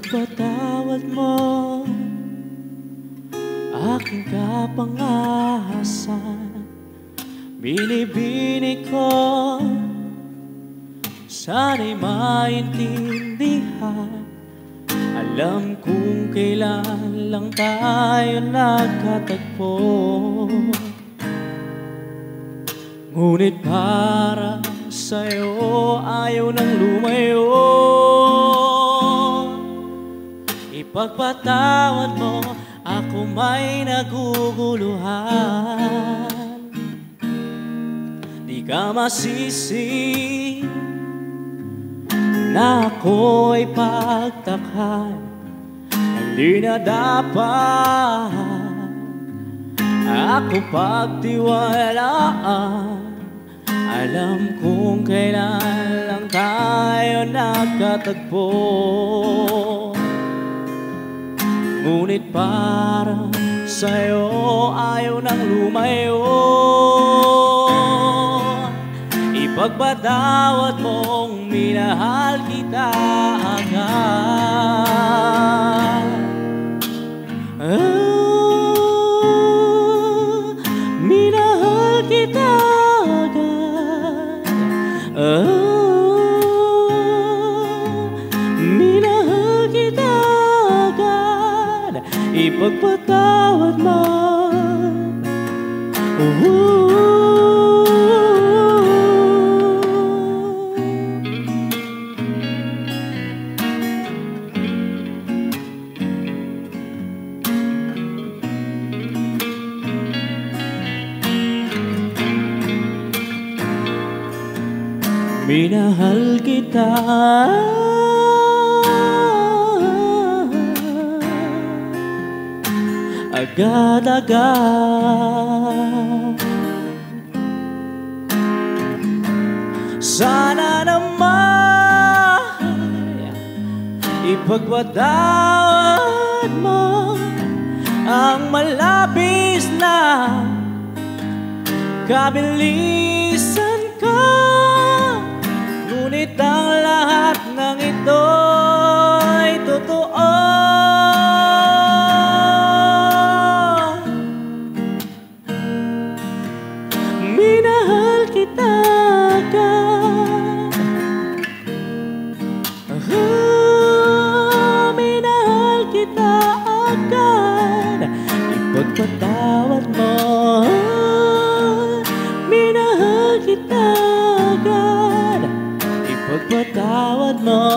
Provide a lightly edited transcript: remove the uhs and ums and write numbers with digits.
Ipagpatawad mo aking kapangahasan. Binibini ko, sana'y maintindihan. Alam kong kailan lang tayo nagkatagpo, ngunit para sa'yo ayaw nang lumayo. Ipagpatawad mo, ako may naguguluhan. Di ka masisi na ako'y pagtakhan. Hindi na dapat ako pagtiwalaan. Alam kong kailan lang tayo nagkatagpo, ngunit para sa'yo ayaw nang lumayo. Ipagpatawad mong minahal kita agad. Minahal kita agad. Minahal kita agad. Ipagpatawad mo. Minahal kita agad-agad. Sana naman ipagpatawad mo ang malabis na kabilisan ko. Ngunit ang lahat ng ito ay totoo. Minahal kita agad. Minahal kita agad. Ipagpatawad mo. Minahal kita agad. Ipagpatawad mo.